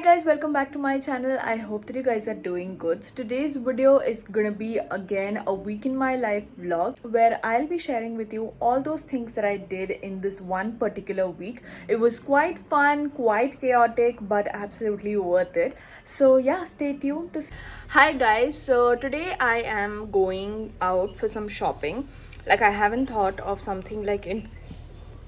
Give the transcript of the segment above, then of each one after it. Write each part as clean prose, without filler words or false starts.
guys, welcome back to my channel. I hope that you guys are doing good. So today's video is gonna be again a week in my life vlog where I'll be sharing with you all those things that I did in this one particular week. It was quite fun, quite chaotic, but absolutely worth it. So yeah, stay tuned to Hi guys, so today I am going out for some shopping. Like I haven't thought of something like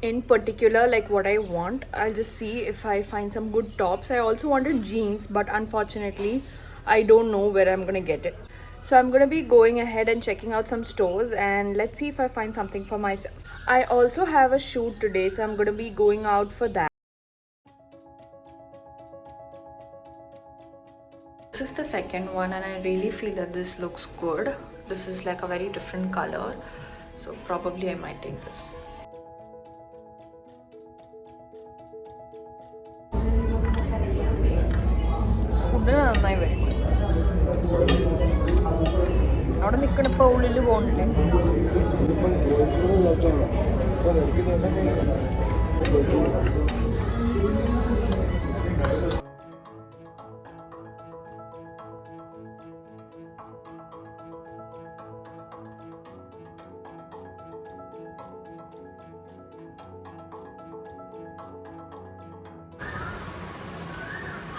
in particular like what I want. I'll just see if I find some good tops. I also wanted jeans, but unfortunately I don't know where I'm gonna get it. So I'm gonna be going ahead and checking out some stores and let's see if I find something for myself. I also have a shoot today, so I'm gonna be going out for that. This is the second one and I really feel that this looks good. This is like a very different color, so probably I might take this. ഫുഡിന് നന്നായി വരും. അവിടെ നിൽക്കണ ഇപ്പോൾ ഉള്ളിൽ പോകണില്ലേ?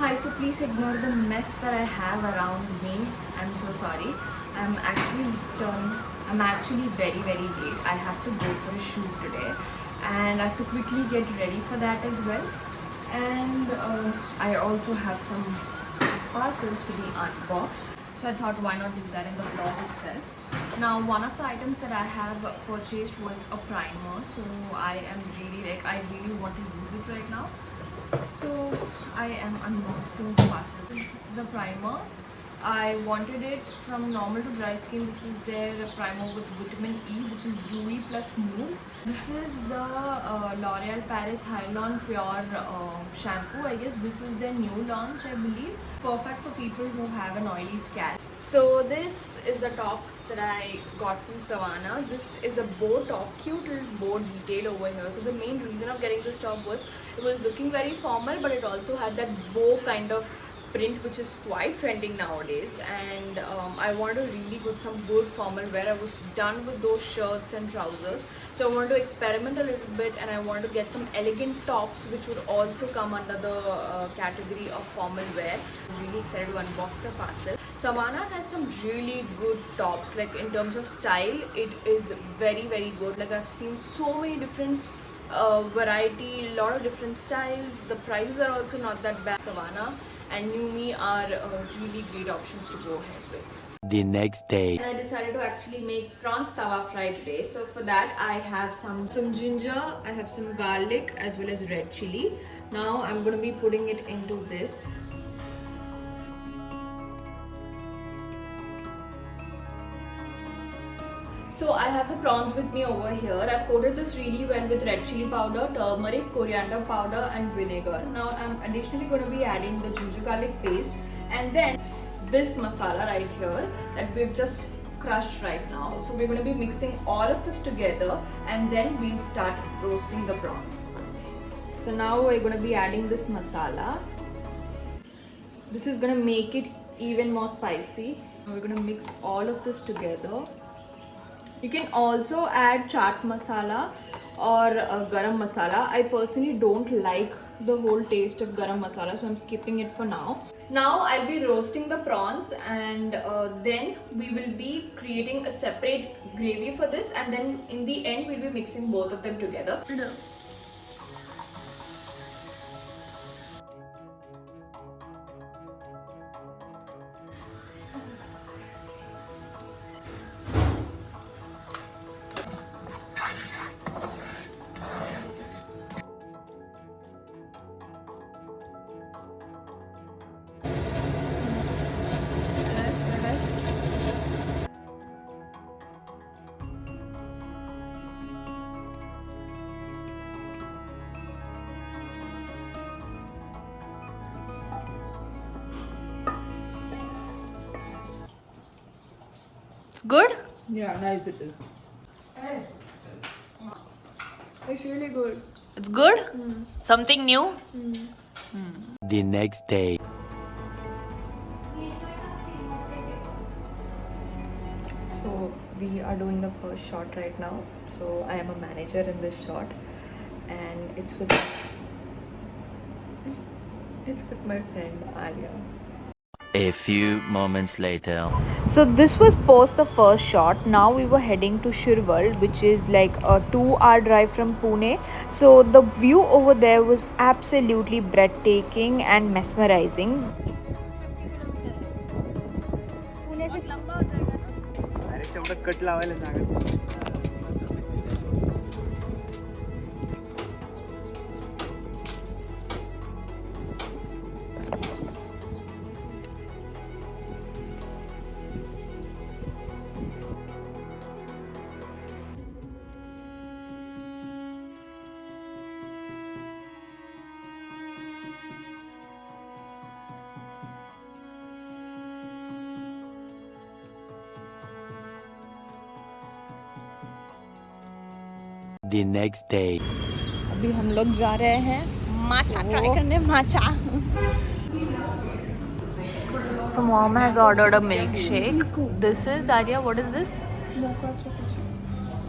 Hi, so please ignore the mess that I have around me. I'm so sorry. I'm actually very late. I have to go for a shoot today and I have to quickly get ready for that as well. And I also have some parcels to be unboxed. So I thought why not do that in the vlog itself. Now one of the items that I have purchased was a primer. So I really want to use it right now. So I am unboxing the parcel. The primer, I wanted it from normal to dry skin. This is their primer with vitamin E, which is dewy plus smooth. This is the L'Oreal Paris Hyaluronic Pure shampoo. I guess this is their new launch, I believe. Perfect for people who have an oily scalp. So this is the top that I got from Savannah. This is a bow top, cute little bow detail over here. So the main reason of getting this top was it was looking very formal, but it also had that bow kind of print which is quite trending nowadays. And I wanted to really put some good formal wear. I was done with those shirts and trousers, so I wanted to experiment a little bit and I wanted to get some elegant tops which would also come under the category of formal wear. I'm really excited to unbox the parcel. Savannah has some really good tops. Like in terms of style, it is very good. Like I've seen so many different variety, a lot of different styles. The prices are also not that bad. Savannah and New Me are really great options to go ahead with. The next day, And I decided to actually make prawns tawa fry today. So for that I have some ginger, I have some garlic as well as red chili. Now I'm going to be putting it into this. So I have the prawns with me over here. I've coated this really well with red chili powder, turmeric, coriander powder and vinegar. Now I'm additionally going to be adding the ginger garlic paste and then this masala right here that we've just crushed right now. So we're going to be mixing all of this together and then we'll start roasting the prawns. So now we're going to be adding this masala. This is going to make it even more spicy. We're going to mix all of this together. You can also add chaat masala or garam masala. I personally don't like the whole taste of garam masala, so I'm skipping it for now. Now I'll be roasting the prawns and then we will be creating a separate gravy for this, and then in the end we'll be mixing both of them together. It's good? Yeah, nice it is. It's really good. it's good. Something new. The next day. So we are doing the first shot right now. So I am a manager in this shot, and it's with my friend Arya. A few moments later. So this was post the first shot. Now we were heading to Shirwal, which is like a 2-hour drive from Pune. So the view over there was absolutely breathtaking and mesmerizing. The next day. अभी हम लोग जा रहे हैं माचा try करने माचा. So mom has ordered a milkshake. This is Arya. What is this?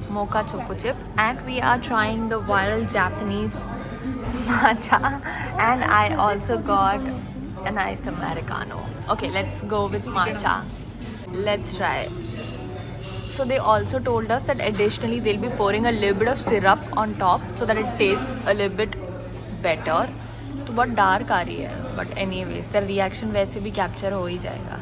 Mocha choco chip, and we are trying the viral Japanese matcha, and I also got an iced americano. Okay, let's go with matcha. Let's try. So they also told us that additionally they'll be pouring a little bit of syrup on top so that it tastes a little bit better. तो बहुत dark आ रही है, but anyways तेरा reaction वैसे भी capture हो ही जाएगा.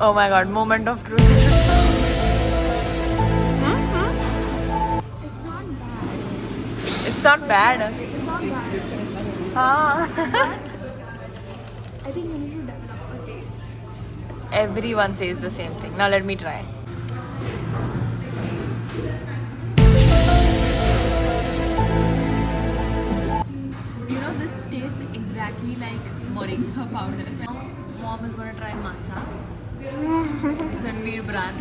Oh my god, moment of truth. It's not bad. हाँ. I think you need to develop a taste. Everyone says the same thing. Now let me try. You know, this tastes exactly like moringa powder. Now, mom is gonna try matcha. Ranveer brand.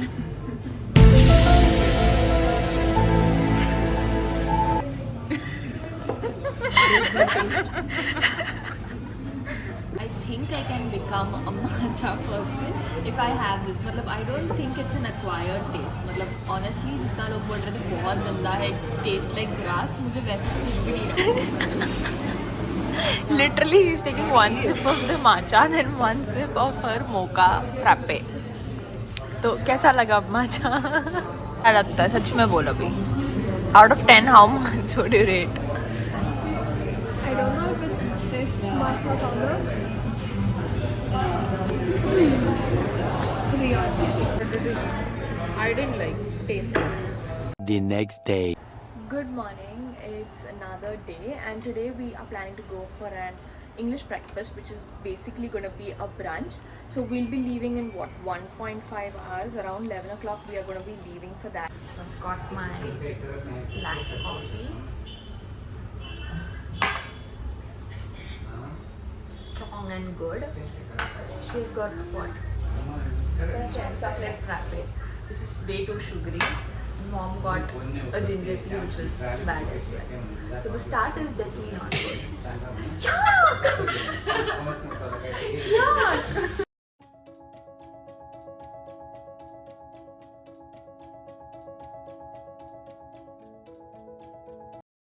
I think I can become a matcha person if I have this. मतलब I don't think it's an acquired taste. मतलब honestly जितना लोग बोल रहे थे बहुत गंदा है, it tastes like grass. मुझे वैसे कुछ भी नहीं लगता. Literally, she's taking one sip of the matcha, then one sip of her mocha frappe. तो कैसा लगा matcha? क्या लगता है सच में बोलो अभी? Out of 10, how much would you rate? I don't know if it's this matcha powder. 3 or 4. I didn't like taste this. The next day. Good morning, it's another day, and today we are planning to go for an English breakfast, which is basically going to be a brunch. So we'll be leaving in 1.5 hours. Around 11 o'clock we are going to be leaving for that. So I've got my black coffee, strong and good. She's got what? Chocolate frappe, which is way too sugary. Mom got a ginger tea, which was bad as well. So the start is definitely not good. Yuck! Yuck!